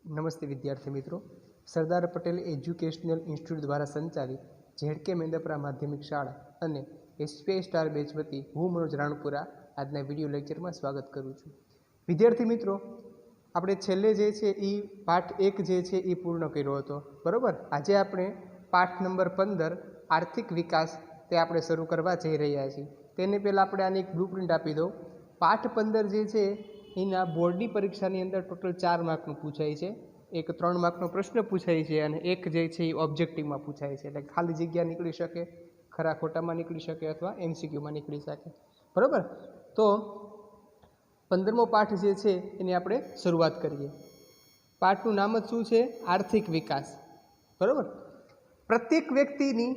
નમસ્તે વિદ્યાર્થી મિત્રો, સરદાર પટેલ એજ્યુકેશનલ ઇન્સ્ટિટ્યૂટ દ્વારા સંચાલિત ઝેડકે મેંદપરા માધ્યમિક શાળા અને એસપીઆઈ સ્ટાર બેચ વતી હું મનોજ રાણપુરા આજના વિડીયો લેક્ચરમાં સ્વાગત કરું છું. વિદ્યાર્થી મિત્રો, આપણે છેલ્લે જે છે એ પાઠ 1 જે છે એ પૂર્ણ કર્યો હતો, બરાબર. આજે આપણે પાઠ નંબર 15 આર્થિક વિકાસ તે આપણે શરૂ કરવા જઈ રહ્યા છીએ. તેને પહેલાં આપણે આની એક બ્લુપ્રિન્ટ આપી દઉં. પાઠ 15 જે છે એના બોર્ડની પરીક્ષાની અંદર ટોટલ 4 માર્કનું પૂછાય છે. એક 3 માર્કનો પ્રશ્ન પૂછાય છે અને એક જે છે એ ઓબ્જેક્ટિવમાં પૂછાય છે. એટલે ખાલી જગ્યા નીકળી શકે, ખરા ખોટામાં નીકળી શકે અથવા એમસીક્યુમાં નીકળી શકે, બરાબર. તો 15મો પાઠ જે છે એની આપણે શરૂઆત કરીએ. પાઠનું નામ જ શું છે? આર્થિક વિકાસ, બરાબર. પ્રત્યેક વ્યક્તિની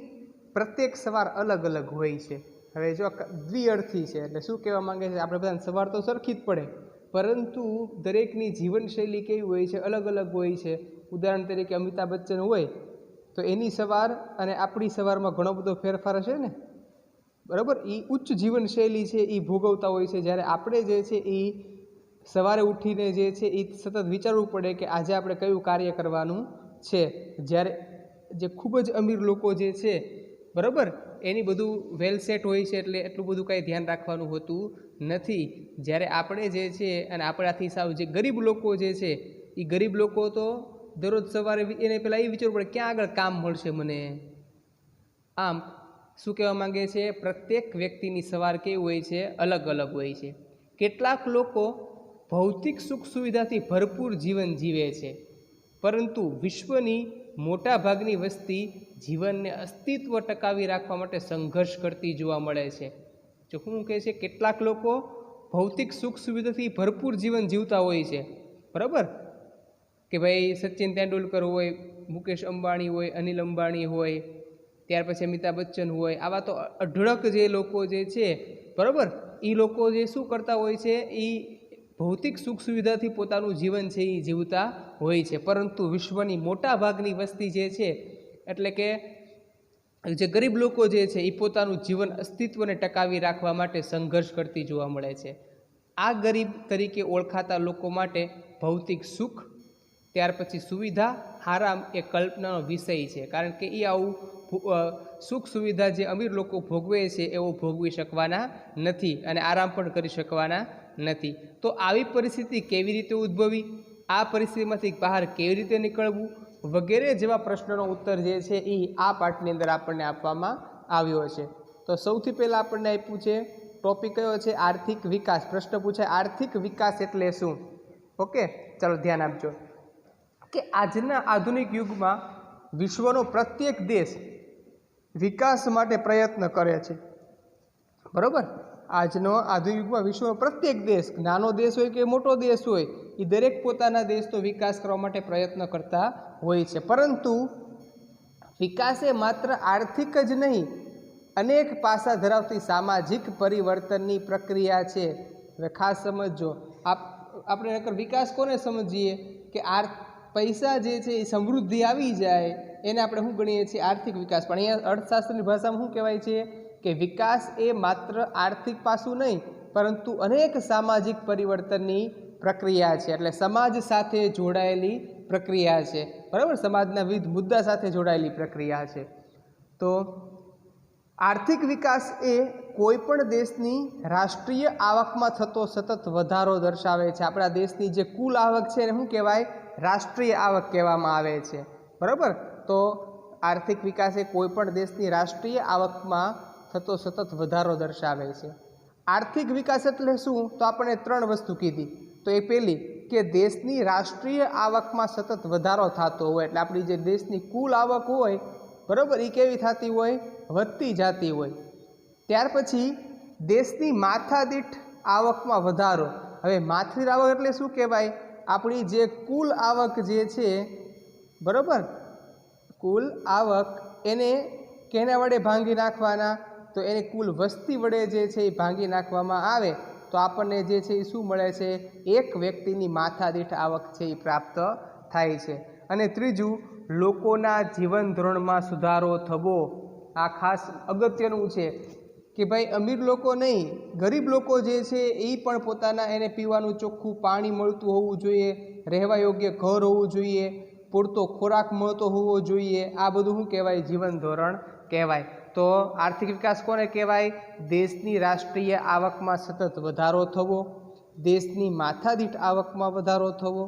પ્રત્યેક સવાર અલગ અલગ હોય છે. હવે જો દ્વિઅર્થી છે, એટલે શું કહેવા માંગે છે? આપણે બધાને સવાર તો સરખી જ પડે, પરંતુ દરેકની જીવનશૈલી કેવી હોય છે? અલગ અલગ હોય છે. ઉદાહરણ તરીકે અમિતાભ બચ્ચન હોય તો એની સવાર અને આપણી સવારમાં ઘણો બધો ફેરફાર હશે ને, બરાબર. એ ઉચ્ચ જીવનશૈલી છે એ ભોગવતા હોય છે, જ્યારે આપણે જે છે એ સવારે ઉઠીને જે છે એ સતત વિચારવું પડે કે આજે આપણે કયું કાર્ય કરવાનું છે. જ્યારે જે ખૂબ જ અમીર લોકો જે છે, બરાબર, એની બધું વેલ સેટ હોય છે, એટલે એટલું બધું કાંઈ ધ્યાન રાખવાનું હોતું નથી. જ્યારે આપણે જે છે અને આપણાથી સાવ જે ગરીબ લોકો જે છે એ ગરીબ લોકો તો દરરોજ સવારે એને પહેલાં એ વિચારવું પડે ક્યાં આગળ કામ મળશે મને. આમ શું કહેવા માંગે છે? પ્રત્યેક વ્યક્તિની સવાર કેવી હોય છે? અલગ અલગ હોય છે. કેટલાક લોકો ભૌતિક સુખ સુવિધાથી ભરપૂર જીવન જીવે છે, પરંતુ વિશ્વની મોટા ભાગની વસ્તી જીવનને અસ્તિત્વ ટકાવી રાખવા માટે સંઘર્ષ કરતી જોવા મળે છે. જો શું કહે છે? કેટલાક લોકો ભૌતિક સુખ સુવિધાથી ભરપૂર જીવન જીવતા હોય છે, બરાબર. કે ભાઈ સચિન તેંડુલકર હોય, મુકેશ અંબાણી હોય, અનિલ અંબાણી હોય, ત્યાર પછી અમિતાભ બચ્ચન હોય. આવા તો અઢળક જે લોકો જે છે, બરાબર, એ લોકો જે શું કરતા હોય છે? એ ભૌતિક સુખ સુવિધાથી પોતાનું જીવન છે એ જીવતા હોય છે, પરંતુ વિશ્વની મોટા ભાગની વસ્તી જે છે, એટલે કે જે ગરીબ લોકો જે છે એ પોતાનું જીવન અસ્તિત્વને ટકાવી રાખવા માટે સંઘર્ષ કરતી જોવા મળે છે. આ ગરીબ તરીકે ઓળખાતા લોકો માટે ભૌતિક સુખ, ત્યાર પછી સુવિધા, આરામ એ કલ્પનાનો વિષય છે, કારણ કે એ આવું સુખ સુવિધા જે અમીર લોકો ભોગવે છે એવો ભોગવી શકવાના નથી અને આરામ પણ કરી શકવાના નથી. તો આવી પરિસ્થિતિ કેવી રીતે ઉદ્ભવી, આ પરિસ્થિતિમાંથી બહાર કેવી રીતે નીકળવું વગેરે જેવા પ્રશ્નોનો ઉત્તર જે છે એ આ પાઠની અંદર આપણને આપવામાં આવ્યો છે. તો સૌથી પહેલાં આપણને આપ્યું છે ટોપિક કયો છે? આર્થિક વિકાસ. પ્રશ્ન પૂછાય આર્થિક વિકાસ એટલે શું? ઓકે, ચાલો ધ્યાન આપજો કે આજના આધુનિક યુગમાં વિશ્વનો પ્રત્યેક દેશ વિકાસ માટે પ્રયત્ન કરે છે, બરાબર. આજનો આધુનિક યુગમાં વિશ્વનો પ્રત્યેક દેશ, નાનો દેશ હોય કે મોટો દેશ હોય, એ દરેક પોતાના દેશનો વિકાસ કરવા માટે પ્રયત્ન કરતા હોય છે. પરંતુ વિકાસ એ માત્ર આર્થિક જ નહીં, અનેક પાસા ધરાવતી સામાજિક પરિવર્તનની પ્રક્રિયા છે. હવે ખાસ સમજજો, આપણે નકર વિકાસ કોને સમજીએ કે પૈસા જે છે એ સમૃદ્ધિ આવી જાય એને આપણે શું ગણીએ છીએ? આર્થિક વિકાસ. પણ અહીંયા અર્થશાસ્ત્રની ભાષામાં શું કહેવાય છે કે વિકાસ એ માત્ર આર્થિક પાસું નહીં, પરંતુ અનેક સામાજિક પરિવર્તનની પ્રક્રિયા છે. એટલે સમાજ સાથે જોડાયેલી પ્રક્રિયા છે, બરાબર. સમાજના વિવિધ મુદ્દા સાથે જોડાયેલી પ્રક્રિયા છે. તો આર્થિક વિકાસ એ કોઈ પણ દેશની રાષ્ટ્રીય આવકમાં થતો સતત વધારો દર્શાવે છે. આપણા દેશની જે કુલ આવક છે એને શું કહેવાય? રાષ્ટ્રીય આવક કહેવામાં આવે છે, બરાબર. તો આર્થિક વિકાસ એ કોઈ પણ દેશની રાષ્ટ્રીય આવકમાં થતો સતત વધારો દર્શાવે છે. આર્થિક વિકાસ એટલે શું? તો આપણે 3 વસ્તુ કીધી. તો એ પહેલી કે દેશની રાષ્ટ્રીય આવકમાં સતત વધારો થતો હોય, એટલે આપણી જે દેશની કુલ આવક હોય, બરાબર, એ કેવી થતી હોય? વધતી જતી હોય. ત્યાર પછી દેશની માથાદીઠ આવકમાં વધારો. હવે માથાદીઠ આવક એટલે શું કહેવાય? આપણી જે કુલ આવક જે છે, બરાબર, કુલ આવક એને કેના વડે ભાંગી નાખવાના? તો એને કુલ વસ્તી વડે જે છે એ ભાંગી નાખવામાં આવે તો આપણને જે છે એ શું મળે છે? એક વ્યક્તિની માથાદીઠ આવક છે એ પ્રાપ્ત થાય છે. અને ત્રીજું, લોકોના જીવન ધોરણમાં સુધારો થવો. આ ખાસ અગત્યનું છે કે ભાઈ અમીર લોકો નહીં, ગરીબ લોકો જે છે એ પણ પોતાના એને પીવાનું ચોખ્ખું પાણી મળતું હોવું જોઈએ, રહેવા યોગ્ય ઘર હોવું જોઈએ, પૂરતો ખોરાક મળતો હોવો જોઈએ. આ બધું શું કહેવાય? જીવન ધોરણ કહેવાય. તો આર્થિક વિકાસ કોને કહેવાય? દેશની રાષ્ટ્રીય આવકમાં સતત વધારો થવો, દેશની માથાદીઠ આવકમાં વધારો થવો,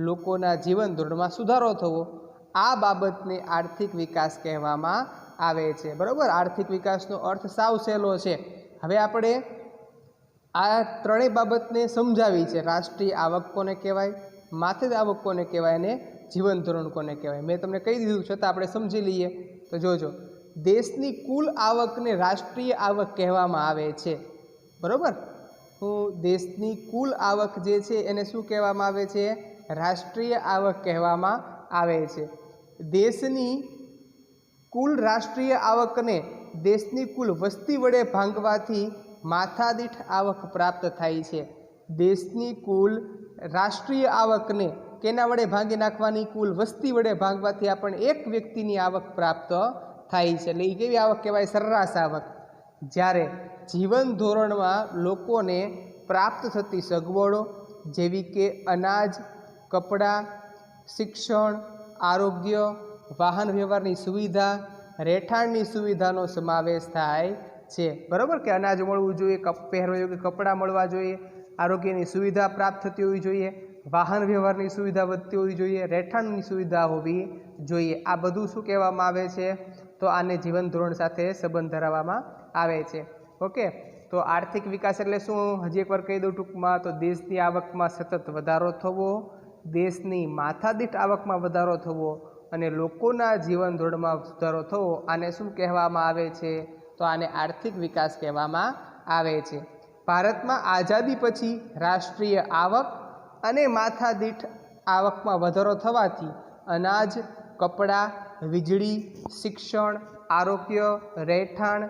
લોકોના જીવન ધોરણમાં સુધારો થવો, આ બાબતને આર્થિક વિકાસ કહેવામાં આવે છે. બરાબર? આર્થિક વિકાસનો અર્થ સાવ સહેલો છે. હવે આપણે આ ત્રણેય બાબતને સમજાવી છે. રાષ્ટ્રીય આવક કોને કહેવાય, માથાદીઠ આવક કોને કહેવાય અને જીવન ધોરણ કોને કહેવાય. મેં તમને કહી દીધું, છતાં આપણે સમજી લઈએ. તો જોજો, દેશની કુલ આવકને રાષ્ટ્રીય આવક કહેવામાં આવે છે. બરાબર? તો દેશની કુલ આવક જે છે એને શું કહેવામાં આવે છે? રાષ્ટ્રીય આવક કહેવામાં આવે છે. દેશની કુલ રાષ્ટ્રીય આવકને દેશની કુલ વસ્તી વડે ભાંગવાથી માથાદીઠ આવક પ્રાપ્ત થાય છે. દેશની કુલ રાષ્ટ્રીય આવકને કેના વડે ભાંગી નાખવાની? કુલ વસ્તી વડે ભાંગવાથી આપણને એક વ્યક્તિની આવક પ્રાપ્ત થાય છે. એટલે એ કેવી આવક કહેવાય? સરેરાશ આવક. જ્યારે જીવન ધોરણમાં લોકોને પ્રાપ્ત થતી સગવડો જેવી કે અનાજ, કપડાં, શિક્ષણ, આરોગ્ય, વાહન વ્યવહારની સુવિધા, રહેઠાણની સુવિધાનો સમાવેશ થાય છે. બરાબર? કે અનાજ મળવું જોઈએ, પહેરવા યોગ્ય કપડાં મળવા જોઈએ, આરોગ્યની સુવિધા પ્રાપ્ત થતી હોવી જોઈએ, વાહન વ્યવહારની સુવિધા વધતી હોવી જોઈએ, રહેઠાણની સુવિધા હોવી જોઈએ. આ બધું શું કહેવામાં આવે છે? તો આને જીવન ધોરણ સાથે સંબંધ ધરાવવામાં આવે છે. ઓકે, તો આર્થિક વિકાસ એટલે શું? હજી એકવાર કહી દઉં ટૂંકમાં. તો દેશની આવકમાં સતત વધારો થવો, દેશની માથાદીઠ આવકમાં વધારો થવો અને લોકોના જીવન ધોરણમાં સુધારો થવો. આને શું કહેવામાં આવે છે? તો આને આર્થિક વિકાસ કહેવામાં આવે છે. ભારતમાં આઝાદી પછી રાષ્ટ્રીય આવક અને માથાદીઠ આવકમાં વધારો થવાથી અનાજ, કપડાં, વીજળી, શિક્ષણ, આરોગ્ય, રહેઠાણ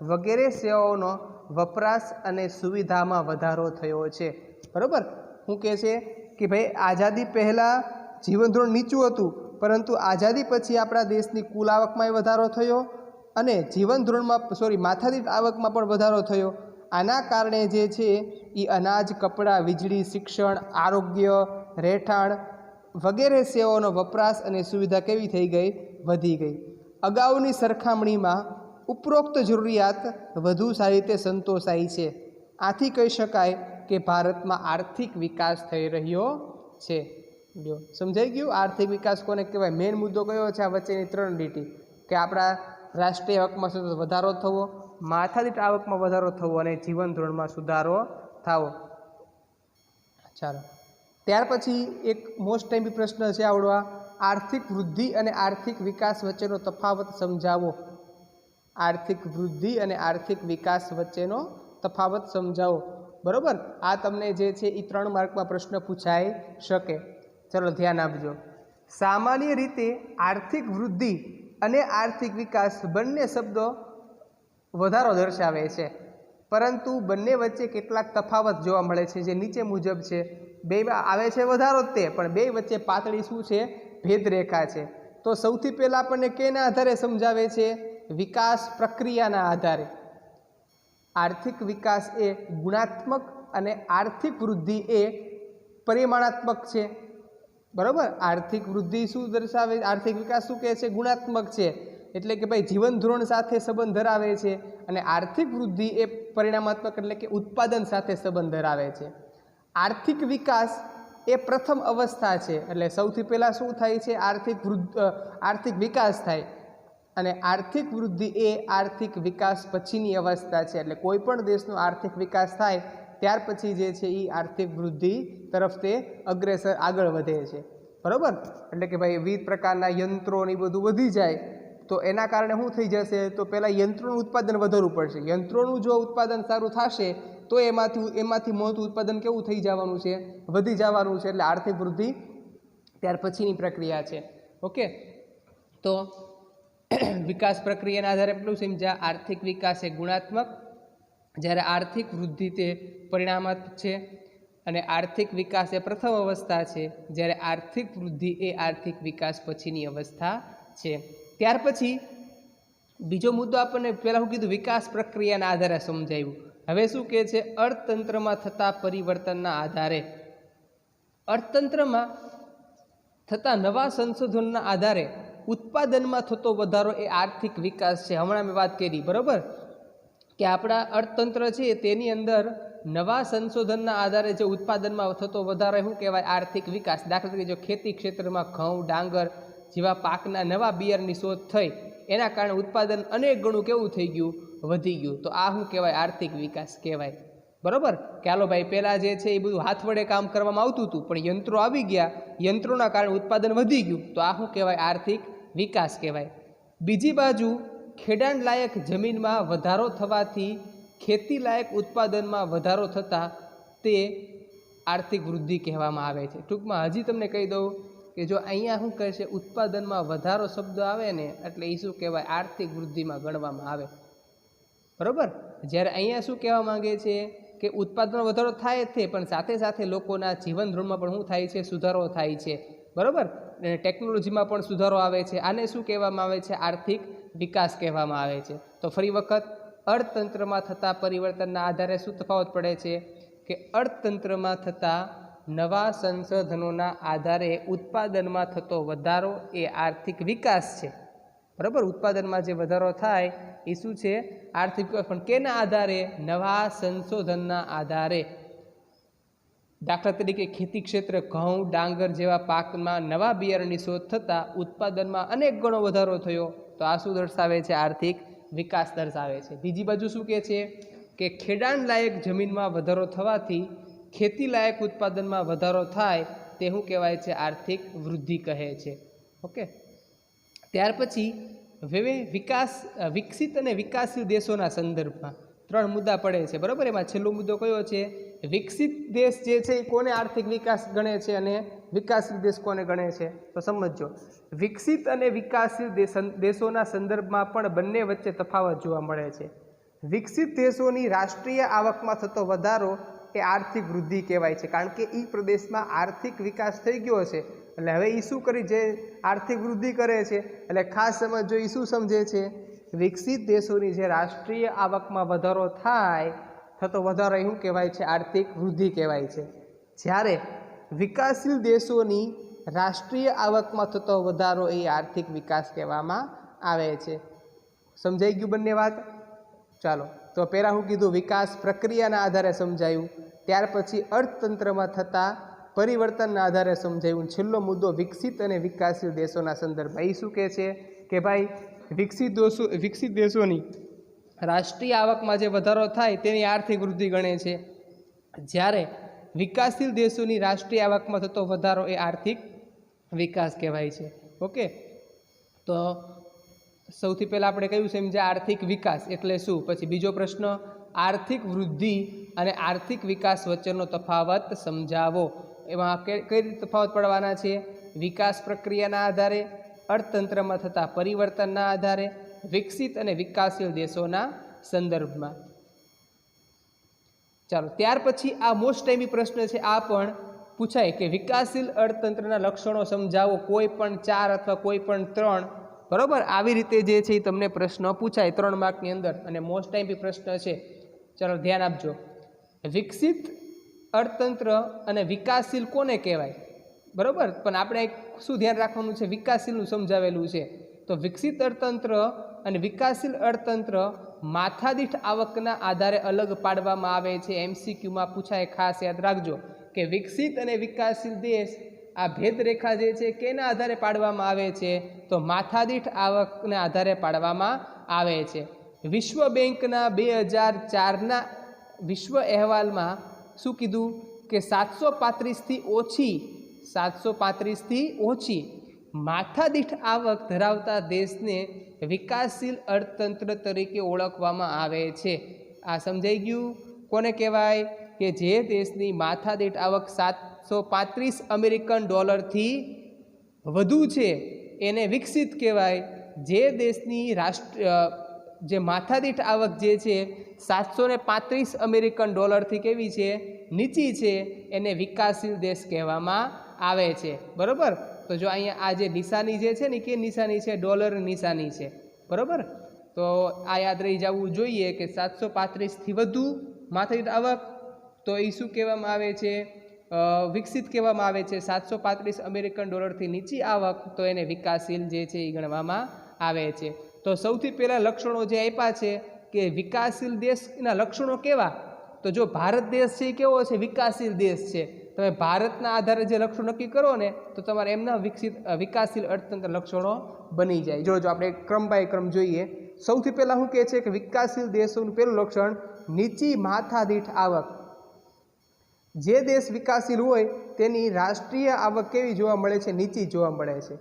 વગેરે સેવાઓનો વપરાશ અને સુવિધામાં વધારો થયો છે. બરાબર? શું કહે છે કે ભાઈ આઝાદી પહેલાં જીવન ધોરણ નીચું હતું, પરંતુ આઝાદી પછી આપણા દેશની કુલ આવકમાં વધારો થયો અને જીવન ધોરણમાં માથાદીઠ આવકમાં પણ વધારો થયો. આના કારણે જે છે એ અનાજ, કપડાં, વીજળી, શિક્ષણ, આરોગ્ય, રહેઠાણ વગેરે સેવાઓનો વપરાશ અને સુવિધા કેવી થઈ ગઈ? વધી ગઈ. અગાઉની સરખામણીમાં ઉપરોક્ત જરૂરિયાત વધુ સારી રીતે સંતોષાઈ છે. આથી કહી શકાય કે ભારતમાં આર્થિક વિકાસ થઈ રહ્યો છે. જો સમજાઈ ગયું? આર્થિક વિકાસ કોને કહેવાય? મેઇન મુદ્દો કયો છે? આ વચ્ચેની ત્રણ લીટી કે આપણા રાષ્ટ્રીય આવકમાં સતત વધારો થવો, માથાદીઠ આવકમાં વધારો થવો અને જીવન ધોરણમાં સુધારો થવો. ચાલો, ત્યાર પછી એક મોસ્ટ ટાઈમી પ્રશ્ન છે આવડવા, આર્થિક વૃદ્ધિ અને આર્થિક વિકાસ વચ્ચેનો તફાવત સમજાવો. આર્થિક વૃદ્ધિ અને આર્થિક વિકાસ વચ્ચેનો તફાવત સમજાવો. બરાબર? આ તમને જે છે એ 3 માર્કમાં પ્રશ્ન પૂછાઈ શકે. ચલો ધ્યાન આપજો. સામાન્ય રીતે આર્થિક વૃદ્ધિ અને આર્થિક વિકાસ બંને શબ્દો વધારો દર્શાવે છે, પરંતુ બંને વચ્ચે કેટલાક તફાવત જોવા મળે છે, જે નીચે મુજબ છે. બે આવે છે વધારો જ તે, પણ બે વચ્ચે પાતળી શું છે? ભેદરેખા છે. તો સૌથી પહેલાં આપણને કેના આધારે સમજાવે છે? વિકાસ પ્રક્રિયાના આધારે. આર્થિક વિકાસ એ ગુણાત્મક અને આર્થિક વૃદ્ધિ એ પરિમાણાત્મક છે. બરાબર? આર્થિક વૃદ્ધિ શું દર્શાવે? આર્થિક વિકાસ શું કહે છે? ગુણાત્મક છે. એટલે કે ભાઈ જીવન ધોરણ સાથે સંબંધ ધરાવે છે, અને આર્થિક વૃદ્ધિ એ પરિણામાત્મક એટલે કે ઉત્પાદન સાથે સંબંધ ધરાવે છે. આર્થિક વિકાસ એ પ્રથમ અવસ્થા છે. એટલે સૌથી પહેલાં શું થાય છે? આર્થિક વિકાસ થાય, અને આર્થિક વૃદ્ધિ એ આર્થિક વિકાસ પછીની અવસ્થા છે. એટલે કોઈ પણ દેશનો આર્થિક વિકાસ થાય ત્યાર પછી જે છે એ આર્થિક વૃદ્ધિ તરફ તે અગ્રેસર આગળ વધે છે. બરાબર? એટલે કે ભાઈ વિવિધ પ્રકારના યંત્રો ને બધું વધી જાય, તો એના કારણે શું થઈ જશે? તો પહેલાં યંત્રોનું ઉત્પાદન વધારવું પડશે. યંત્રોનું જો ઉત્પાદન સારું થશે તો એમાંથી મોટું ઉત્પાદન કેવું થઈ જવાનું છે? વધી જવાનું છે. એટલે આર્થિક વૃદ્ધિ ત્યાર પછીની પ્રક્રિયા છે. ઓકે, તો વિકાસ પ્રક્રિયાના આધારે એટલું સમજ્યા. આર્થિક વિકાસ એ ગુણાત્મક, જ્યારે આર્થિક વૃદ્ધિ તે પરિણામાત્મક છે, અને આર્થિક વિકાસ એ પ્રથમ અવસ્થા છે, જ્યારે આર્થિક વૃદ્ધિ એ આર્થિક વિકાસ પછીની અવસ્થા છે. ત્યાર પછી બીજો મુદ્દો આપણને પહેલાં શું કીધું, વિકાસ પ્રક્રિયાના આધારે સમજાવ્યું. હવે શું કહે છે, અર્થતંત્રમાં થતા પરિવર્તનના આધારે, અર્થતંત્રમાં થતા નવા સંશોધનના આધારે ઉત્પાદનમાં થતો વધારો એ આર્થિક વિકાસ છે. હમણાં મેં વાત કરી બરાબર કે આપણા અર્થતંત્ર છે તેની અંદર નવા સંશોધનના આધારે જે ઉત્પાદનમાં થતો વધારો શું કહેવાય, આર્થિક વિકાસ. દાખલા તરીકે જો ખેતી ક્ષેત્રમાં ઘઉં, ડાંગર જેવા પાકના નવા બિયારણની શોધ થઈ, એના કારણે ઉત્પાદન અનેક ગણું કેવું થઈ ગયું, વધી ગયું. તો આ શું કહેવાય, આર્થિક વિકાસ કહેવાય. બરાબર કે હાલો ભાઈ, પહેલાં જે છે એ બધું હાથ વડે કામ કરવામાં આવતું હતું, પણ યંત્રો આવી ગયા, યંત્રોના કારણે ઉત્પાદન વધી ગયું. તો આ શું કહેવાય, આર્થિક વિકાસ કહેવાય. બીજી બાજુ ખેડાણ લાયક જમીનમાં વધારો થવાથી ખેતી લાયક ઉત્પાદનમાં વધારો થતાં તે આર્થિક વૃદ્ધિ કહેવામાં આવે છે. ટૂંકમાં હજી તમને કહી દઉં કે જો અહીંયા શું કહે છે, ઉત્પાદનમાં વધારો શબ્દ આવે ને એટલે એ શું કહેવાય, આર્થિક વૃદ્ધિમાં ગણવામાં આવે. બરાબર, જ્યારે અહીંયા શું કહેવા માંગે છે કે ઉત્પાદનમાં વધારો થાય જ છે, પણ સાથે સાથે લોકોના જીવન ધોરણમાં પણ શું થાય છે, સુધારો થાય છે. બરાબર, અને ટેકનોલોજીમાં પણ સુધારો આવે છે. આને શું કહેવામાં આવે છે, આર્થિક વિકાસ કહેવામાં આવે છે. તો ફરી વખત, અર્થતંત્રમાં થતા પરિવર્તનના આધારે શું તફાવત પડે છે કે અર્થતંત્રમાં થતા નવા સંશોધનોના આધારે ઉત્પાદનમાં થતો વધારો એ આર્થિક વિકાસ છે. બરાબર, ઉત્પાદનમાં જે વધારો થાય એ શું છે, આર્થિક વિકાસ. પણ કેના આધારે, નવા સંશોધનના આધારે. દાખલા તરીકે ખેતી ક્ષેત્ર ઘઉં, ડાંગર જેવા પાકમાં નવા બિયારણની શોધ થતાં ઉત્પાદનમાં અનેક ગણો વધારો થયો. તો આ શું દર્શાવે છે, આર્થિક વિકાસ દર્શાવે છે. બીજી બાજુ શું કહે છે કે ખેડાણ લાયક જમીનમાં વધારો થવાથી ખેતી લાયક ઉત્પાદનમાં વધારો થાય તે શું કહેવાય છે, આર્થિક વૃદ્ધિ કહે છે. ઓકે, ત્યાર પછી વિકસિત અને વિકાસશીલ દેશોના સંદર્ભમાં 3 મુદ્દા પડે છે. બરાબર, એમાં છેલ્લો મુદ્દો કયો છે, વિકસિત દેશ જે છે એ કોને આર્થિક વિકાસ ગણે છે અને વિકાસશીલ દેશ કોને ગણે છે. તો સમજો, વિકસિત અને વિકાસશીલ દેશોના સંદર્ભમાં પણ બંને વચ્ચે તફાવત જોવા મળે છે. વિકસિત દેશોની રાષ્ટ્રીય આવકમાં થતો વધારો એ આર્થિક વૃદ્ધિ કહેવાય છે, કારણ કે એ પ્રદેશમાં આર્થિક વિકાસ થઈ ગયો છે. એટલે હવે એ શું કરી, જે આર્થિક વૃદ્ધિ કરે છે, એટલે ખાસ સમજો એ શું સમજે છે, વિકસિત દેશોની જે રાષ્ટ્રીય આવકમાં વધારો થાય, થતો વધારો એ શું કહેવાય છે, આર્થિક વૃદ્ધિ કહેવાય છે. જ્યારે વિકાસશીલ દેશોની રાષ્ટ્રીય આવકમાં થતો વધારો એ આર્થિક વિકાસ કહેવામાં આવે છે. સમજાઈ ગયું બંને વાત? ચાલો, તો પહેલાં હું કીધું, વિકાસ પ્રક્રિયાના આધારે સમજાયું. ત્યાર પછી અર્થતંત્રમાં થતા પરિવર્તનના આધારે સમજાયું. છેલ્લો મુદ્દો વિકસિત અને વિકાસશીલ દેશોના સંદર્ભમાં. એ શું કહે છે કે ભાઈ, વિકસિત દેશોની રાષ્ટ્રીય આવકમાં જે વધારો થાય તેની આર્થિક વૃદ્ધિ ગણે છે, જ્યારે વિકાસશીલ દેશોની રાષ્ટ્રીય આવકમાં થતો વધારો એ આર્થિક વિકાસ કહેવાય છે. ઓકે, તો સૌથી પહેલાં આપણે કયું સમજ્યા, આર્થિક વિકાસ એટલે શું. પછી બીજો પ્રશ્ન, આર્થિક વૃદ્ધિ અને આર્થિક વિકાસ વચ્ચેનો તફાવત સમજાવો. એમાં કઈ રીતે તફાવત પડવાના છે, વિકાસ પ્રક્રિયાના આધારે, અર્થતંત્રમાં થતા પરિવર્તનના આધારે, વિકસિત અને વિકાસશીલ દેશોના સંદર્ભમાં. ચાલો, ત્યાર પછી આ મોસ્ટ ટાઈમી પ્રશ્ન છે, આ પણ પૂછાય કે વિકાસશીલ અર્થતંત્રના લક્ષણો સમજાવો, કોઈ પણ 4 અથવા કોઈ પણ 3. બરાબર, આવી રીતે જે છે એ તમને પ્રશ્ન પૂછાય 3 માર્કની અંદર, અને મોસ્ટ ટાઈમી પ્રશ્ન છે. ચાલો ધ્યાન આપજો. વિકસિત અર્થતંત્ર અને વિકાસશીલ કોને કહેવાય? બરાબર, પણ આપણે શું ધ્યાન રાખવાનું છે, વિકાસશીલનું સમજાવેલું છે. તો વિકસિત અર્થતંત્ર અને વિકાસશીલ અર્થતંત્ર માથાદીઠ આવકના આધારે અલગ પાડવામાં આવે છે. MCQમાં પૂછાય, ખાસ યાદ રાખજો કે વિકસિત અને વિકાસશીલ દેશ, આ ભેદરેખા જે છે કેના આધારે પાડવામાં આવે છે, તો માથાદીઠ આવકના આધારે પાડવામાં આવે છે. વિશ્વ બેંકના 2004ના વિશ્વ અહેવાલમાં શું કીધું કે 735થી ઓછી માથાદીઠ આવક ધરાવતા દેશને વિકાસશીલ અર્થતંત્ર તરીકે ઓળખવામાં આવે છે. આ સમજાઈ ગયું? કોને કહેવાય કે જે દેશની માથાદીઠ આવક 735 અમેરિકન ડોલરથી વધુ છે એને વિકસિત કહેવાય. જે દેશની જે માથાદીઠ આવક જે છે 735 અમેરિકન ડોલરથી કેવી છે, નીચી છે, એને વિકાસશીલ દેશ કહેવામાં આવે છે. બરાબર, તો જો અહીંયા આ જે નિશાની જે છે ને, કે નિશાની છે, ડોલર નિશાની છે. બરાબર, તો તો આ યાદ રહી જવું જોઈએ કે 735થી વધુ માથાદીઠ આવક તો એ શું કહેવામાં આવે છે? વિકસિત કહેવામાં આવે છે. 735 અમેરિકન ડોલરથી નીચી આવક તો એને વિકાસશીલ જે છે એ ગણવામાં આવે છે. તો સૌથી પહેલાં લક્ષણો જે આપ્યા છે કે વિકાસશીલ દેશના લક્ષણો કેવા? તો જો ભારત દેશ છે એ કેવો છે? વિકાસશીલ દેશ છે. તમે ભારતના આધારે જે લક્ષણો નક્કી કરો ને તો તમારે એમના વિકાસશીલ અર્થતંત્ર લક્ષણો બની જાય. જો આપણે ક્રમ બાય ક્રમ જોઈએ. સૌથી પહેલાં શું કહે છે કે વિકાસશીલ દેશોનું પહેલું લક્ષણ નીચી માથાદીઠ આવક. જે દેશ વિકાસશીલ હોય તેની રાષ્ટ્રીય આવક કેવી જોવા મળે છે? નીચી જોવા મળે છે.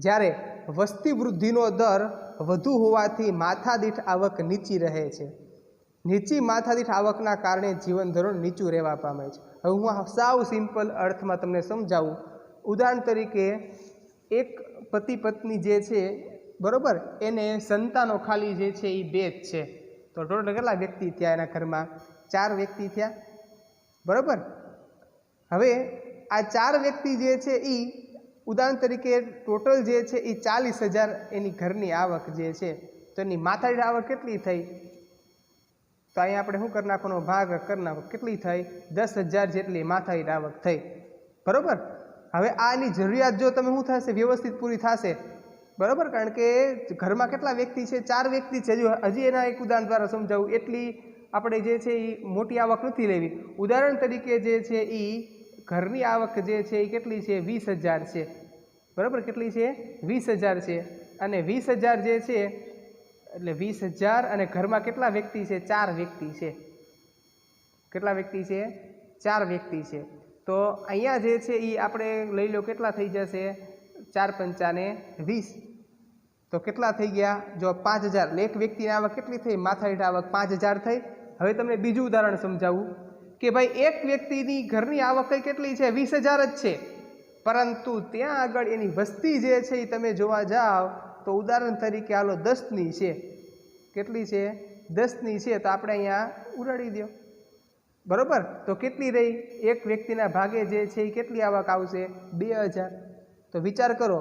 જ્યારે વસ્તી વૃદ્ધિનો દર વધુ હોવાથી માથાદીઠ આવક નીચી રહે છે. નીચી માથાદીઠ આવકના કારણે જીવન ધોરણ નીચું રહેવા પામે છે. હવે હું સાવ સિમ્પલ અર્થમાં તમને સમજાવું. ઉદાહરણ તરીકે એક પતિ પત્ની જે છે બરાબર, એને સંતાનો ખાલી જે છે એ 2 જ છે. તો ટોટલ કેટલા વ્યક્તિ થયા એના ઘરમાં? 4 વ્યક્તિ થયા બરાબર. હવે આ 4 વ્યક્તિ જે છે એ ઉદાહરણ તરીકે ટોટલ જે છે એ 40,000 એની ઘરની આવક જે છે, તો એની માથાદીઠ આવક કેટલી થઈ? તો અહીંયા આપણે શું કરી નાખવાનો? ભાગ કરી નાખો. કેટલી થઈ? 10,000 જેટલી માથાદીઠ આવક થઈ બરાબર. હવે આની જરૂરિયાત જો તમે શું થશે? વ્યવસ્થિત પૂરી થશે બરાબર. કારણ કે ઘરમાં કેટલા વ્યક્તિ છે? 4 વ્યક્તિ છે. હજી એના એક ઉદાહરણ દ્વારા સમજાવું. એટલી આપણે જે છે એ મોટી આવક નથી લેવી. ઉદાહરણ તરીકે જે છે એ ઘરની આવક જે છે એ કેટલી છે? 20,000 છે બરાબર. કેટલી છે? 20,000 છે. અને 20,000 જે છે એટલે 20,000 અને ઘરમાં કેટલા વ્યક્તિ છે? 4 વ્યક્તિ છે. કેટલા વ્યક્તિ છે? 4 વ્યક્તિ છે. તો અહીંયા જે છે એ આપણે લઈ લો કેટલા થઈ જશે? 4 પંચાને 20. તો કેટલા થઈ ગયા? જો 5,000. એક વ્યક્તિની આવક કેટલી થઈ? માથાદીઠ આવક 5,000 થઈ. હવે તમને બીજું ઉદાહરણ સમજાવું કે ભાઈ એક વ્યક્તિની ઘરની આવક કેટલી છે? 20,000 જ છે. પરંતુ ત્યાં આગળ એની વસ્તી જે છે એ તમે જોવા જાઓ તો ઉદાહરણ તરીકે હાલો 10ની છે. કેટલી છે? 10ની છે. તો આપણે અહીંયા ઉડાડી દો બરાબર. તો કેટલી રહી? એક વ્યક્તિના ભાગે જે છે એ કેટલી આવક આવશે? 2,000. તો વિચાર કરો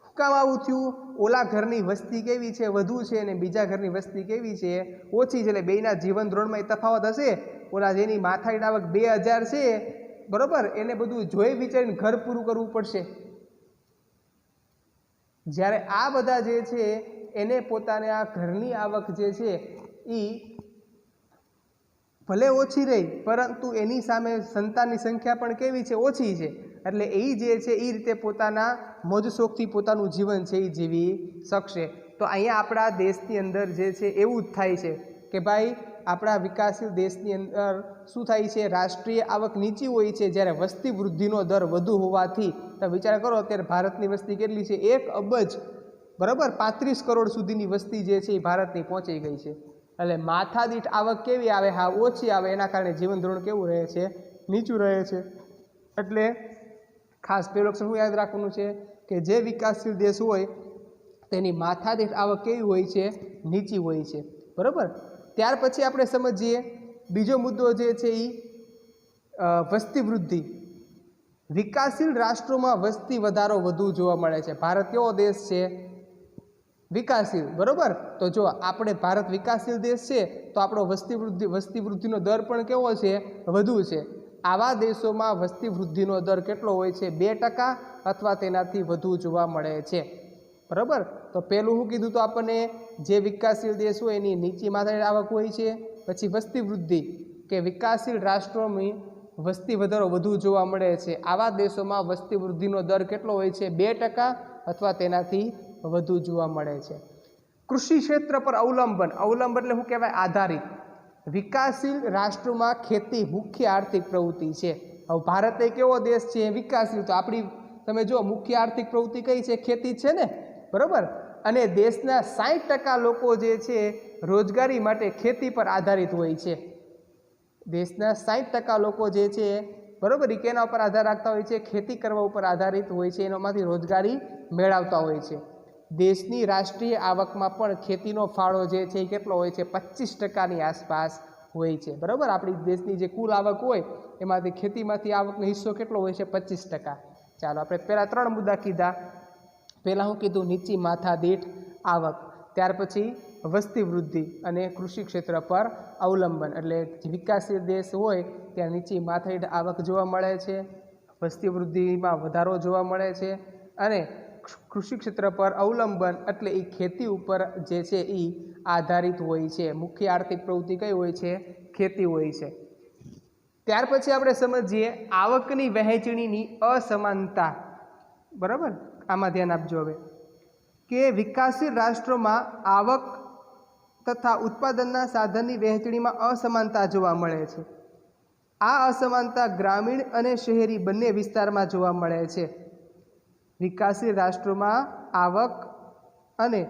શું કામ આવું થયું? ઓલા ઘરની વસ્તી કેવી છે? વધુ છે. અને બીજા ઘરની વસ્તી કેવી છે? ઓછી છે. એટલે બેયના જીવન ધોરણમાં તફાવત હશે. ઓલા જેની માથાદીઠ આવક 2,000 છે બરાબર, એને બધું જોઈ વિચારીને ઘર પૂરું કરવું પડશે. જ્યારે આ બધા જે છે એને પોતાને આ ઘરની આવક જે છે એ ભલે ઓછી રહી પરંતુ એની સામે સંતાનની સંખ્યા પણ કેવી છે? ઓછી છે. એટલે એ જે છે એ રીતે પોતાના મોજ શોખથી પોતાનું જીવન છે એ જીવી શકશે. તો અહીંયા આપણા દેશની અંદર જે છે એવું જ થાય છે કે ભાઈ આપણા વિકાસશીલ દેશની અંદર શું થાય છે? રાષ્ટ્રીય આવક નીચી હોય છે, જ્યારે વસ્તી વૃદ્ધિનો દર વધુ હોવાથી તમે વિચાર કરો અત્યારે ભારતની વસ્તી કેટલી છે? 1 અબજ બરાબર. 35 કરોડ સુધીની વસ્તી જે છે એ ભારતની પહોંચી ગઈ છે. એટલે માથાદીઠ આવક કેવી આવે? હા, ઓછી આવે. એના કારણે જીવન ધોરણ કેવું રહે છે? નીચું રહે છે. એટલે ખાસ પેલું લક્ષણ શું યાદ રાખવાનું છે કે જે વિકાસશીલ દેશ હોય તેની માથાદીઠ આવક કેવી હોય છે? નીચી હોય છે બરાબર. ત્યાર પછી આપણે સમજીએ બીજો મુદ્દો જે છે એ વસ્તી વૃદ્ધિ. વિકાસશીલ રાષ્ટ્રોમાં વસ્તી વધારો વધુ જોવા મળે છે. ભારત કેવો દેશ છે? વિકાસશીલ બરાબર. તો જો આપણે ભારત વિકાસશીલ દેશ છે તો આપણો વસ્તી વૃદ્ધિનો દર પણ કેવો છે? વધુ છે. આવા દેશોમાં વસ્તી વૃદ્ધિનો દર કેટલો હોય છે? 2% અથવા તેનાથી વધુ જોવા મળે છે બરાબર. તો પહેલું શું કીધું? તો આપણને જે વિકાસશીલ દેશ હોય એની નીચી માથાદીઠ આવક હોય છે. પછી વસ્તી વૃદ્ધિ કે વિકાસશીલ રાષ્ટ્રોની વસ્તી વધારો વધુ જોવા મળે છે. આવા દેશોમાં વસ્તી વૃદ્ધિનો દર કેટલો હોય છે? 2% અથવા તેનાથી વધુ જોવા મળે છે. કૃષિ ક્ષેત્ર પર અવલંબન. અવલંબન એટલે શું કહેવાય? આધારિત. વિકાસશીલ રાષ્ટ્રોમાં ખેતી મુખ્ય આર્થિક પ્રવૃત્તિ છે. હવે ભારત એ કેવો દેશ છે? વિકાસશીલ. તો આપણી તમે જો મુખ્ય આર્થિક પ્રવૃત્તિ કઈ છે? ખેતી છે ને બરાબર. અને દેશના 60% લોકો જે છે રોજગારી માટે ખેતી પર આધારિત હોય છે. દેશના 60% લોકો જે છે બરાબર એ કેના ઉપર આધાર રાખતા હોય છે? ખેતી કરવા ઉપર આધારિત હોય છે. એનામાંથી રોજગારી મેળવતા હોય છે. દેશની રાષ્ટ્રીય આવકમાં પણ ખેતીનો ફાળો જે છે એ કેટલો હોય છે? 25%ની આસપાસ હોય છે બરાબર. આપણી દેશની જે કુલ આવક હોય એમાંથી ખેતીમાંથી આવકનો હિસ્સો કેટલો હોય છે? 25%. ચાલો આપણે પહેલાં 3 મુદ્દા કીધા. પહેલાં હું કીધું? નીચી માથાદીઠ આવક. ત્યાર પછી વસ્તી વૃદ્ધિ અને કૃષિ ક્ષેત્ર પર અવલંબન, એટલે વિકાસશીલ દેશ હોય ત્યાં નીચી માથાદીઠ આવક જોવા મળે છે, વસ્તી વૃદ્ધિમાં વધારો જોવા મળે છે અને કૃષિ ક્ષેત્ર પર અવલંબન એટલે એ ખેતી ઉપર જે છે એ આધારિત હોય છે. મુખ્ય આર્થિક પ્રવૃત્તિ કઈ હોય છે? ખેતી હોય છે. ત્યાર પછી આપણે સમજીએ આવકની વહેંચણીની અસમાનતા. બરાબર, આમાં ધ્યાન આપજો હવે કે વિકાસશીલ રાષ્ટ્રોમાં આવક તથા ઉત્પાદનના સાધનની વહેંચણીમાં અસમાનતા જોવા મળે છે. આ અસમાનતા ગ્રામીણ અને શહેરી બંને વિસ્તારમાં જોવા મળે છે. વિકાસશીલ રાષ્ટ્રોમાં આવક અને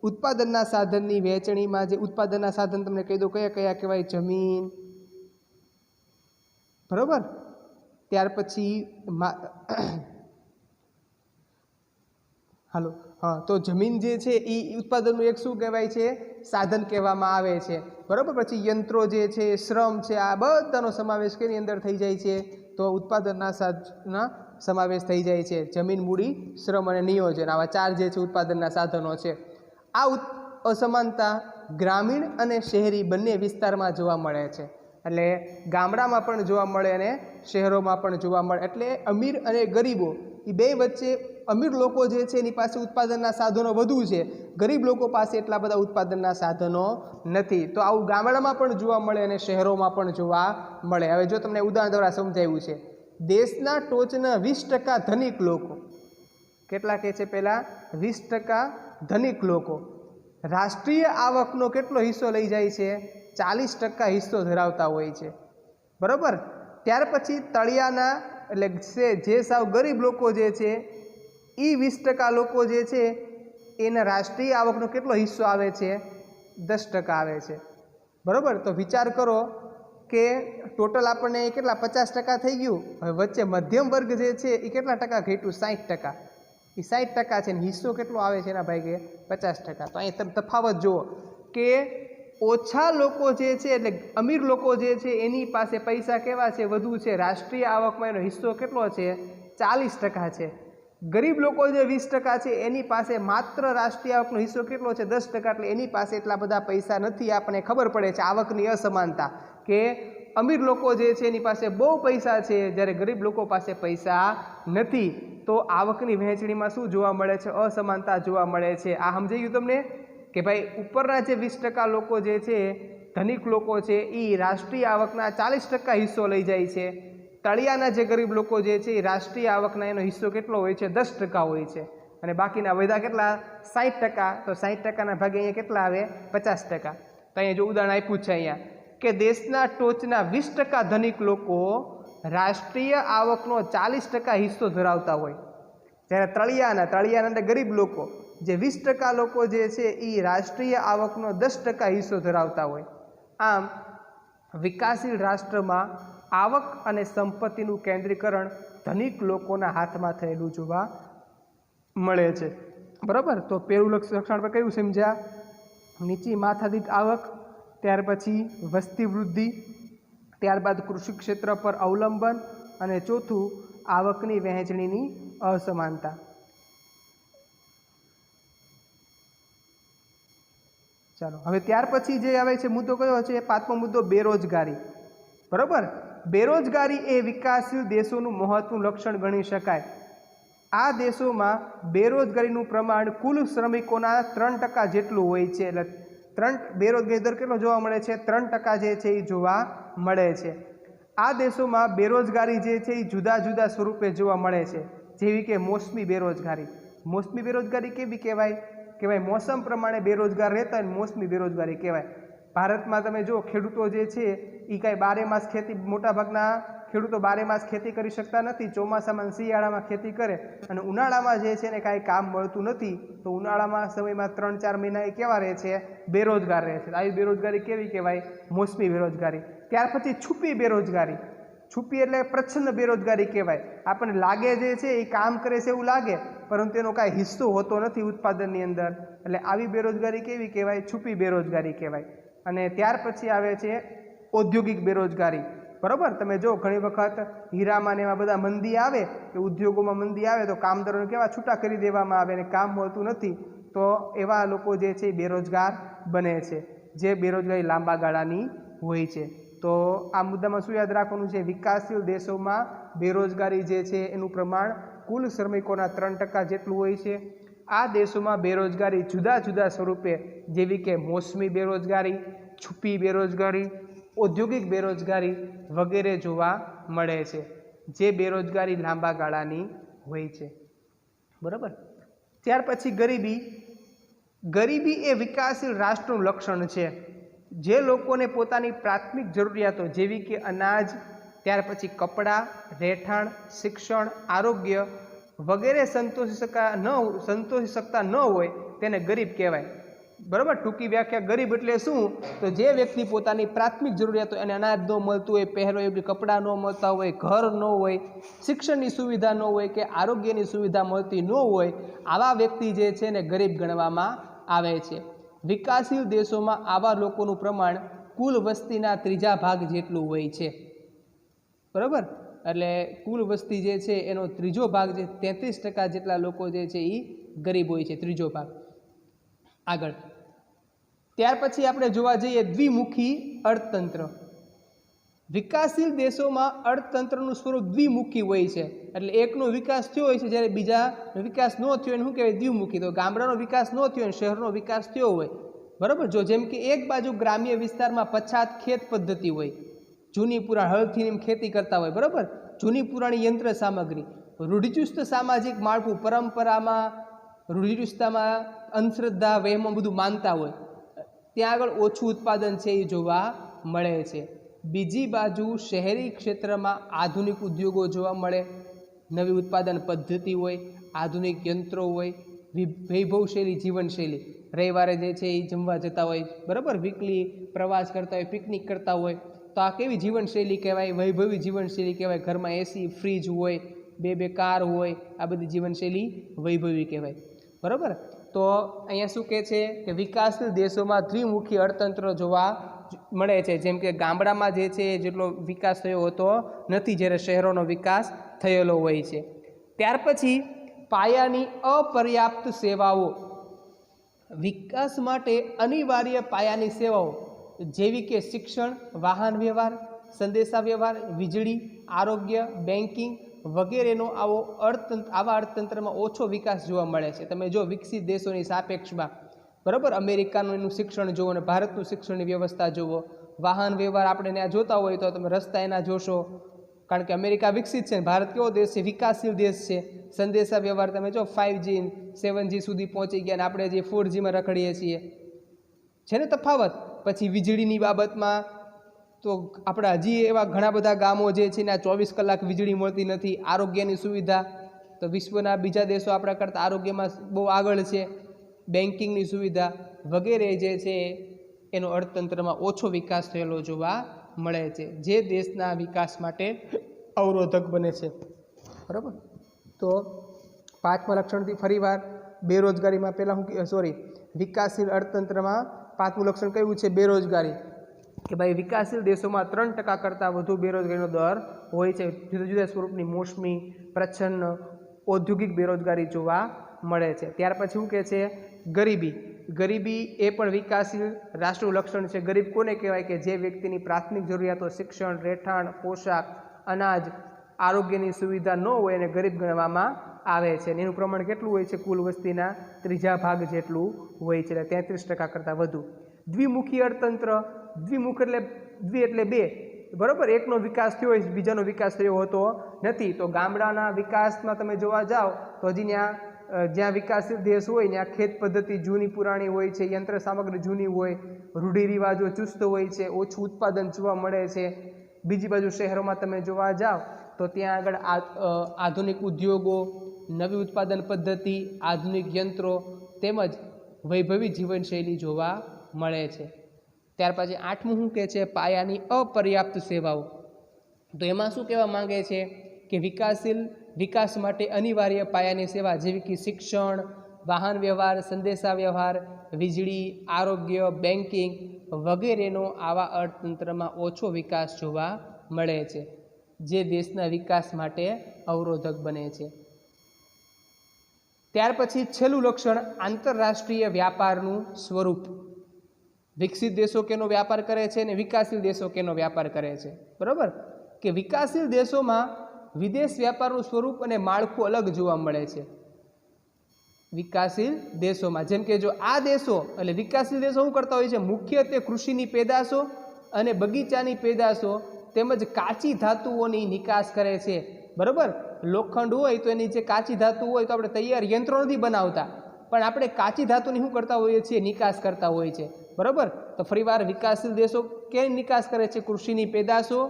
ઉત્પાદનના સાધનની વહેંચણીમાં, જે ઉત્પાદનના સાધન તમને કહી દો કયા કયા કહેવાય? જમીન, બરાબર. ત્યાર પછી હાલો, હા, તો જમીન જે છે એ ઉત્પાદનનું એક શું કહેવાય છે? સાધન કહેવામાં આવે છે. બરાબર. પછી યંત્રો જે છે, શ્રમ છે, આ બધાનો સમાવેશ કેની અંદર થઈ જાય છે? તો ઉત્પાદનના સાધનના સમાવેશ થઈ જાય છે. જમીન, મૂડી, શ્રમ અને નિયોજન, આવા 4 જે છે ઉત્પાદનના સાધનો છે. આ અસમાનતા ગ્રામીણ અને શહેરી બંને વિસ્તારમાં જોવા મળે છે. એટલે ગામડામાં પણ જોવા મળે અને શહેરોમાં પણ જોવા મળે. એટલે અમીર અને ગરીબો એ બે વચ્ચે અમીર લોકો જે છે એની પાસે ઉત્પાદનના સાધનો વધુ છે, ગરીબ લોકો પાસે એટલા બધા ઉત્પાદનના સાધનો નથી. તો આવું ગામડામાં પણ જોવા મળે અને શહેરોમાં પણ જોવા મળે. હવે જો તમને ઉદાહરણ દ્વારા સમજાવ્યું છે, દેશના ટોચના 20% ધનિક લોકો, કેટલા કહે છે? પહેલાં 20% ધનિક લોકો રાષ્ટ્રીય આવકનો કેટલો હિસ્સો લઈ જાય છે? 40% હિસ્સો ધરાવતા હોય છે. બરાબર. ત્યાર પછી તળિયાના એટલે જે સાવ ગરીબ લોકો જે છે એ 20% લોકો જે છે એના રાષ્ટ્રીય આવકનો કેટલો હિસ્સો આવે છે? 10% આવે છે. બરાબર. તો વિચાર કરો કે ટોટલ આપણને કેટલા 50% થઈ ગયું. હવે વચ્ચે મધ્યમ વર્ગ જે છે એ કેટલા ટકા ઘટ્યું? 60%. એ 60% છે ને હિસ્સો કેટલો આવે છે એના ભાગે? 50%. તો અહીં તમે તફાવત જુઓ કે ઓછા લોકો જે છે એટલે અમીર લોકો જે છે એની પાસે પૈસા કેવા છે? વધુ છે. રાષ્ટ્રીય આવકમાં એનો હિસ્સો કેટલો છે? 40% છે. ગરીબ લોકો જે 20% છે એની પાસે માત્ર રાષ્ટ્રીય આવકનો હિસ્સો કેટલો છે? 10%. એટલે એની પાસે એટલા બધા પૈસા નથી. આપણને ખબર પડે છે આવકની અસમાનતા કે અમીર લોકો જે છે એની પાસે બહુ પૈસા છે, જ્યારે ગરીબ લોકો પાસે પૈસા નથી. તો આવકની વહેંચણીમાં શું જોવા મળે છે? અસમાનતા જોવા મળે છે. આ સમજાઈ ગયું તમને કે ભાઈ ઉપરના જે 20% લોકો જે છે ધનિક લોકો છે એ રાષ્ટ્રીય આવકના 40% હિસ્સો લઈ જાય છે. તળિયાના જે ગરીબ લોકો જે છે એ રાષ્ટ્રીય આવકના એનો હિસ્સો કેટલો હોય છે? 10% હોય છે. અને બાકીના વધ્યા કેટલા? 60%. તો 60%ના ભાગે અહીંયા કેટલા આવે? 50%. તો અહીંયા જો ઉદાહરણ આપ્યું છે અહીંયા કે દેશના ટોચના 20% ધનિક લોકો રાષ્ટ્રીય આવકનો 40% હિસ્સો ધરાવતા હોય, જ્યારે તળિયાના એટલે ગરીબ લોકો જે 20% લોકો જે છે એ રાષ્ટ્રીય આવકનો 10% હિસ્સો ધરાવતા હોય. આમ વિકાસશીલ રાષ્ટ્રમાં આવક અને સંપત્તિનું કેન્દ્રીકરણ ધનિક લોકોના હાથમાં થયેલું જોવા મળે છે. બરાબર. તો પહેલું લક્ષણ આપણે કયું સમજ્યા? નીચી માથાદીઠ આવક, ત્યાર પછી વસ્તી વૃદ્ધિ, ત્યારબાદ કૃષિ ક્ષેત્ર પર અવલંબન અને ચોથું આવકની વહેંચણીની અસમાનતા. ચાલો હવે ત્યાર પછી જે આવે છે મુદ્દો કયો છે? 5મો મુદ્દો બેરોજગારી. બરાબર. બેરોજગારી એ વિકાસશીલ દેશોનું મહત્વનું લક્ષણ ગણી શકાય. આ દેશોમાં બેરોજગારીનું પ્રમાણ કુલ શ્રમિકોના 3% જેટલું હોય છે. એટલે બેરોજગારી દર કેટલો જોવા મળે છે? 3% જે છે એ જોવા મળે છે. આ દેશોમાં બેરોજગારી જે છે એ જુદા જુદા સ્વરૂપે જોવા મળે છે, જેવી કે મોસમી બેરોજગારી. મોસમી બેરોજગારી કેવી કહેવાય? કે ભાઈ મોસમ પ્રમાણે બેરોજગાર રહેતા હોય મોસમી બેરોજગારી કહેવાય. ભારતમાં તમે જો ખેડૂતો જે છે એ કાંઈ 12 માસ ખેતી, મોટાભાગના ખેડૂતો 12 માસ ખેતી કરી શકતા નથી. ચોમાસામાં શિયાળામાં ખેતી કરે અને ઉનાળામાં જે છે ને કાંઈ કામ મળતું નથી, તો ઉનાળામાં સમયમાં 3-4 મહિના એ કેવા રહે છે? બેરોજગાર રહે છે. આવી બેરોજગારી કેવી કહેવાય? મોસમી બેરોજગારી. ત્યાર પછી છુપી બેરોજગારી. છુપી એટલે પ્રચ્છન્ન બેરોજગારી કહેવાય. આપણને લાગે જે છે એ કામ કરે છે એવું લાગે, પરંતુ એનો કાંઈ હિસ્સો હોતો નથી ઉત્પાદનની અંદર. એટલે આવી બેરોજગારી કેવી કહેવાય? છુપી બેરોજગારી કહેવાય. અને ત્યાર પછી આવે છે ઔદ્યોગિક બેરોજગારી. બરાબર. તમે જો ઘણી વખત હીરામાં ને એવા બધા મંદી આવે કે ઉદ્યોગોમાં મંદી આવે તો કામદારોને કેવા છૂટા કરી દેવામાં આવે અને કામ મળતું નથી. તો એવા લોકો જે છે બેરોજગાર બને છે, જે બેરોજગારી લાંબા ગાળાની હોય છે। તો આ મુદ્દામાં શું યાદ રાખવાનું છે? વિકાસશીલ દેશોમાં બેરોજગારી જે છે એનું પ્રમાણ કુલ શ્રમિકોના 3% જેટલું હોય છે। આ દેશોમાં બેરોજગારી જુદા જુદા સ્વરૂપે જેવી કે મોસમી બેરોજગારી, છુપી બેરોજગારી, ઔદ્યોગિક બેરોજગારી વગેરે જોવા મળે છે, જે બેરોજગારી લાંબા ગાળાની હોય છે। બરાબર। ત્યાર પછી ગરીબી। ગરીબી એ વિકાસશીલ રાષ્ટ્રનું લક્ષણ છે, જે લોકોને પોતાની પ્રાથમિક જરૂરિયાતો જેવી કે અનાજ, ત્યાર પછી કપડાં, રહેઠાણ, શિક્ષણ, આરોગ્ય વગેરે સંતોષી શકતા ન હોય તેને ગરીબ કહેવાય। બરાબર। ટૂંકી વ્યાખ્યા ગરીબ એટલે શું? તો જે વ્યક્તિ પોતાની પ્રાથમિક જરૂરિયાતો અને અનાજ ન મળતું હોય, પહેરો યોગ્ય કપડાં ન મળતા હોય, ઘર ન હોય, શિક્ષણની સુવિધા ન હોય કે આરોગ્યની સુવિધા મળતી ન હોય, આવા વ્યક્તિ જે છે ને ગરીબ ગણવામાં આવે છે। વિકાસશીલ દેશોમાં આવા લોકોનું પ્રમાણ કુલ વસ્તીના 3 ભાગ જેટલું હોય છે। બરાબર। એટલે કુલ વસ્તી જે છે એનો 3 ભાગ જે 33% જેટલા લોકો જે છે એ ગરીબ હોય છે, 3 ભાગ। આગળ ત્યાર પછી આપણે જોવા જઈએ દ્વિમુખી અર્થતંત્ર। વિકાસશીલ દેશોમાં અર્થતંત્રનું સ્વરૂપ દ્વિમુખી હોય છે, એટલે એકનો વિકાસ થયો હોય છે જ્યારે બીજાનો વિકાસ ન થયો એને શું કહેવાય? દ્વિમુખી। તો ગામડાનો વિકાસ ન થયો અને શહેરનો વિકાસ થયો હોય, બરાબર। જો જેમ કે એક બાજુ ગ્રામ્ય વિસ્તારમાં પછાત ખેત પદ્ધતિ હોય, જૂની પુરાણ હળથી ખેતી કરતા હોય, બરાબર, જૂની પુરાણી યંત્ર સામગ્રી, રૂઢિચુસ્ત સામાજિક માળખું, પરંપરામાં રૂઢિચુસ્તતામાં અંધશ્રદ્ધા વહેમમાં બધું માનતા હોય, ત્યાં આગળ ઓછું ઉત્પાદન છે એ જોવા મળે છે। બીજી બાજુ શહેરી ક્ષેત્રમાં આધુનિક ઉદ્યોગો જોવા મળે, નવી ઉત્પાદન પદ્ધતિ હોય, આધુનિક યંત્રો હોય, વૈભવશૈલી જીવનશૈલી, રવિવારે જે છે એ જમવા જતા હોય, બરાબર, વીકલી પ્રવાસ કરતા હોય, પિકનિક કરતા હોય, તો આ કેવી જીવનશૈલી કહેવાય? વૈભવી જીવનશૈલી કહેવાય। ઘરમાં એસી, ફ્રીજ હોય, બે કાર હોય, આ બધી જીવનશૈલી વૈભવી કહેવાય, બરાબર। તો અહીંયા શું કહે છે કે વિકાસશીલ દેશોમાં દ્વિમુખી અર્થતંત્ર જોવા મળે છે, જેમ કે ગામડામાં જે છે જેટલો વિકાસ થયો હોતો નથી, જ્યારે શહેરોનો વિકાસ થયેલો હોય છે। ત્યાર પછી પાયાની અપર્યાપ્ત સેવાઓ। વિકાસ માટે અનિવાર્ય પાયાની સેવાઓ જેવી કે શિક્ષણ, વાહન વ્યવહાર, સંદેશા વ્યવહાર, વીજળી, આરોગ્ય, બેન્કિંગ વગેરેનો આવા અર્થતંત્રમાં ઓછો વિકાસ જોવા મળે છે। તમે જો વિકસિત દેશોની સાપેક્ષમાં, બરાબર, અમેરિકાનું એનું શિક્ષણ જુઓ અને ભારતનું શિક્ષણની વ્યવસ્થા જુઓ, વાહન વ્યવહાર આપણે ત્યાં જોતા હોય તો તમે રસ્તા એના જોશો, કારણ કે અમેરિકા વિકસિત છે, ભારત કેવો દેશ છે? વિકાસશીલ દેશ છે। સંદેશા વ્યવહાર તમે જો 5G 7G સુધી પહોંચી ગયા અને આપણે જે 4Gમાં રખડીએ છીએ, છે ને તફાવત। પછી વીજળીની બાબતમાં તો આપણે હજી એવા ઘણા બધા ગામો જે છે ને 24 કલાક વીજળી મળતી નથી। આરોગ્યની સુવિધા તો વિશ્વના બીજા દેશો આપણા કરતાં આરોગ્યમાં બહુ આગળ છે। બેન્કિંગની સુવિધા વગેરે જે છે એનો અર્થતંત્રમાં ઓછો વિકાસ થયેલો જોવા મળે છે, જે દેશના વિકાસ માટે અવરોધક બને છે, બરાબર। તો 5મા લક્ષણથી ફરીવાર બેરોજગારીમાં પહેલાં વિકાસશીલ અર્થતંત્રમાં 5મું લક્ષણ કયું છે? બેરોજગારી। કે ભાઈ વિકાસશીલ દેશોમાં 3% કરતાં વધુ બેરોજગારીનો દર હોય છે। જુદા જુદા સ્વરૂપની મોસમી, પ્રચ્છન્ન, ઔદ્યોગિક બેરોજગારી જોવા મળે છે। ત્યાર પછી શું કહે છે? ગરીબી। ગરીબી એ પણ વિકાસશીલ રાષ્ટ્રનું લક્ષણ છે। ગરીબ કોને કહેવાય? કે જે વ્યક્તિની પ્રાથમિક જરૂરિયાતો શિક્ષણ, રહેઠાણ, પોશાક, અનાજ, આરોગ્યની સુવિધા ન હોય એને ગરીબ ગણવામાં આવે છે। એનું પ્રમાણ કેટલું હોય છે? કુલ વસ્તીના 3 ભાગ જેટલું હોય છે, 33% કરતાં વધુ। દ્વિમુખી અર્થતંત્ર। દ્વિમુખ એટલે એટલે 2, બરાબર, એકનો વિકાસ થયો હોય, બીજાનો વિકાસ થયો હોતો નથી। તો ગામડાના વિકાસમાં તમે જોવા જાઓ તો હજી જ્યાં વિકાસશીલ દેશ હોય ત્યાં ખેત પદ્ધતિ જૂની પુરાણી હોય છે, યંત્ર સામગ્રી જૂની હોય, રૂઢિરિવાજો ચુસ્ત હોય છે, ઓછું ઉત્પાદન જોવા મળે છે। બીજી બાજુ શહેરોમાં તમે જોવા જાઓ તો ત્યાં આગળ આધુનિક ઉદ્યોગો, નવી ઉત્પાદન પદ્ધતિ, આધુનિક યંત્રો તેમજ વૈભવી જીવનશૈલી જોવા મળે છે। ત્યાર પછી 8મું શું કહે છે? પાયાની અપર્યાપ્ત સેવાઓ। તો એમાં શું કહેવા માંગે છે કે વિકાસ માટે અનિવાર્ય પાયાની સેવા જેવી કે શિક્ષણ, વાહન વ્યવહાર, સંદેશા વ્યવહાર, વીજળી, આરોગ્ય, બેન્કિંગ વગેરેનો આવા અર્થતંત્રમાં ઓછો વિકાસ જોવા મળે છે, જે દેશના વિકાસ માટે અવરોધક બને છે। ત્યાર પછી છેલ્લું લક્ષણ આંતરરાષ્ટ્રીય વ્યાપારનું સ્વરૂપ. વિકસિત દેશો કેનો વ્યાપાર કરે છે અને વિકાસશીલ દેશો કેનો વ્યાપાર કરે છે. બરાબર કે વિકાસશીલ દેશોમાં વિદેશ વ્યાપારનું સ્વરૂપ અને માળખું અલગ જોવા મળે છે. વિકાસશીલ દેશોમાં જેમ કે જો આ દેશો એટલે વિકાસશીલ દેશો શું કરતા હોય છે, મુખ્યત્વે કૃષિની પેદાશો અને બગીચાની પેદાશો તેમજ કાચી ધાતુઓની નિકાસ કરે છે. બરાબર, લોખંડ હોય તો એની જે કાચી ધાતુ હોય તો આપણે તૈયાર યંત્રો નથી બનાવતા, પણ આપણે કાચી ધાતુની શું કરતા હોઈએ છીએ, નિકાસ કરતા હોઈએ છીએ. બરાબર, તો ફરીવાર વિકાસશીલ દેશો કેની નિકાસ કરે છે, કૃષિની પેદાશો,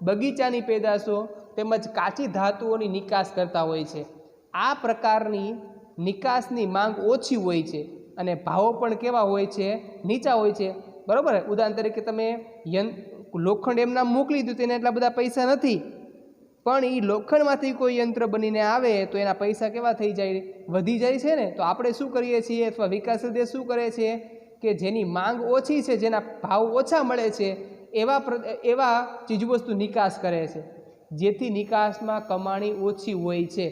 બગીચાની પેદાશો તેમજ કાચી ધાતુઓની નિકાસ કરતા હોય છે. આ પ્રકારની નિકાસની માંગ ઓછી હોય છે અને ભાવો પણ કેવા હોય છે, નીચા હોય છે. બરાબર, ઉદાહરણ તરીકે તમે લોખંડ એમના મોકલી દીધું, તેને એટલા બધા પૈસા નથી, પણ એ લોખંડમાંથી કોઈ યંત્ર બનીને આવે તો એના પૈસા કેવા થઈ જાય, વધી જાય છે ને. તો આપણે શું કરીએ છીએ, અથવા વિકાસશીલ દેશ શું કરે છે કે જેની માંગ ઓછી છે, જેના ભાવ ઓછા મળે છે, એવા ચીજવસ્તુ નિકાસ કરે છે, જેથી નિકાસમાં કમાણી ઓછી હોય છે.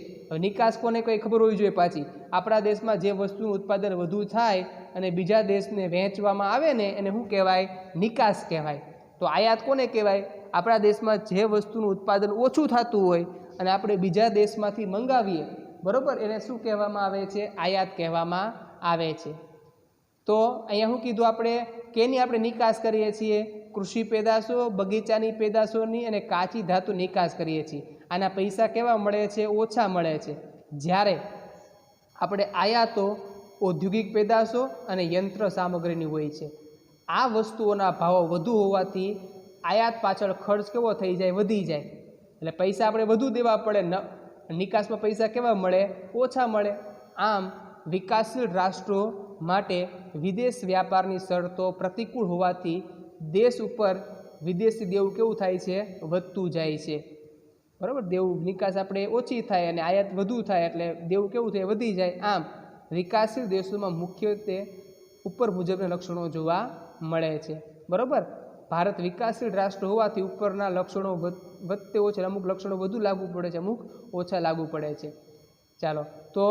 નિકાસ કોને કંઈ ખબર હોવી જોઈએ પાછી, આપણા દેશમાં જે વસ્તુનું ઉત્પાદન વધુ થાય અને બીજા દેશને વહેંચવામાં આવે ને એને શું કહેવાય, નિકાસ કહેવાય. તો આયાત કોને કહેવાય, આપણા દેશમાં જે વસ્તુનું ઉત્પાદન ઓછું થતું હોય અને આપણે બીજા દેશમાંથી મંગાવીએ, બરાબર, એને શું કહેવામાં આવે છે, આયાત કહેવામાં આવે છે. તો અહીંયા શું કીધું, આપણે કેની આપણે નિકાસ કરીએ છીએ, કૃષિ પેદાશો, બગીચાની પેદાશોની અને કાચી ધાતુ નિકાસ કરીએ છીએ. આના પૈસા કેવા મળે છે, ઓછા મળે છે. જ્યારે આપણે આયાતો ઔદ્યોગિક પેદાશો અને યંત્ર સામગ્રીની હોય છે. આ વસ્તુઓના ભાવો વધુ હોવાથી આયાત પાછળ ખર્ચ કેવો થઈ જાય, વધી જાય, એટલે પૈસા આપણે વધુ દેવા પડે, નિકાસમાં પૈસા કેવા મળે, ઓછા મળે. આમ વિકાસશીલ રાષ્ટ્રો માટે વિદેશ વ્યાપારની શરતો પ્રતિકૂળ હોવાથી દેશ ઉપર વિદેશી દેવું કેવું થાય છે, વધતું જાય છે. બરાબર, દેવું નિકાસ આપણે ઓછી થાય અને આયાત વધુ થાય એટલે દેવું કેવું થાય, વધી જાય. આમ વિકાસશીલ દેશોમાં મુખ્યત્વે ઉપર મુજબના લક્ષણો જોવા મળે છે. બરાબર, ભારત વિકાસશીલ રાષ્ટ્ર હોવાથી ઉપરના લક્ષણો વધતે ઓછા, અમુક લક્ષણો વધુ લાગુ પડે છે, અમુક ઓછા લાગુ પડે છે. ચાલો, તો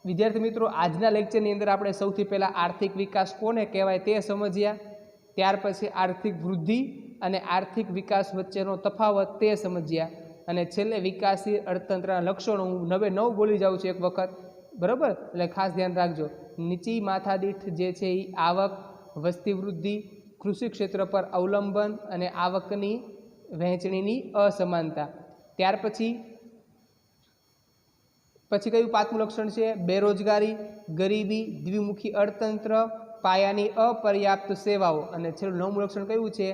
વિદ્યાર્થી મિત્રો, આજના લેક્ચરની અંદર આપણે સૌથી પહેલાં આર્થિક વિકાસ કોને કહેવાય તે સમજ્યા. ત્યાર પછી આર્થિક વૃદ્ધિ અને આર્થિક વિકાસ વચ્ચેનો તફાવત તે સમજ્યા. અને છેલ્લે વિકાસશીલ અર્થતંત્રના લક્ષણો હું 9 બોલી જાઉં છું એક વખત. બરાબર, એટલે ખાસ ધ્યાન રાખજો. નીચી માથાદીઠ જે છે એ આવક, વસ્તી વૃદ્ધિ, કૃષિ ક્ષેત્ર પર અવલંબન અને આવકની વહેંચણીની અસમાનતા. ત્યાર પછી કયું પાંચમું લક્ષણ છે, બેરોજગારી, ગરીબી, દ્વિમુખી અર્થતંત્ર, પાયાની અપર્યાપ્ત સેવાઓ. અને છેલ્લું 9મું લક્ષણ કયું છે,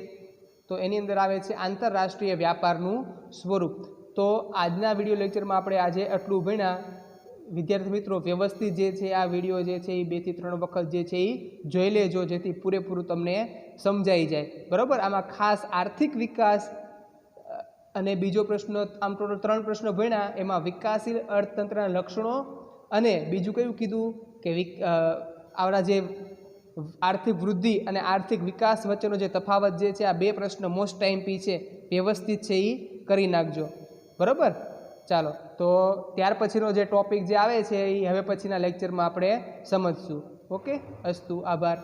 તો એની અંદર આવે છે આંતરરાષ્ટ્રીય વ્યાપારનું સ્વરૂપ. તો આજના વિડીયો લેક્ચરમાં આપણે આજે આટલું ભણ્યા. વિદ્યાર્થી મિત્રો, વ્યવસ્થિત જે છે આ વિડીયો જે છે એ 2 થી 3 વખત જે છે એ જોઈ લેજો, જેથી પૂરેપૂરું તમને સમજાઈ જાય. બરાબર, આમાં ખાસ આર્થિક વિકાસ અને બીજો પ્રશ્ન, આમ ટોટલ 3 પ્રશ્નો ભણ્યા. એમાં વિકાસશીલ અર્થતંત્રના લક્ષણો અને બીજું કયું કીધું કે આવડા જે આર્થિક વૃદ્ધિ અને આર્થિક વિકાસ વચ્ચેનો જે તફાવત જે છે, આ 2 પ્રશ્ન મોસ્ટ ટાઈમપી છે, વ્યવસ્થિત છે એ કરી નાખજો. બરાબર, ચાલો, તો ત્યાર પછીનો જે ટોપિક જે આવે છે એ હવે પછીના લેક્ચરમાં આપણે સમજશું. ઓકે, અસ્તુ, આભાર.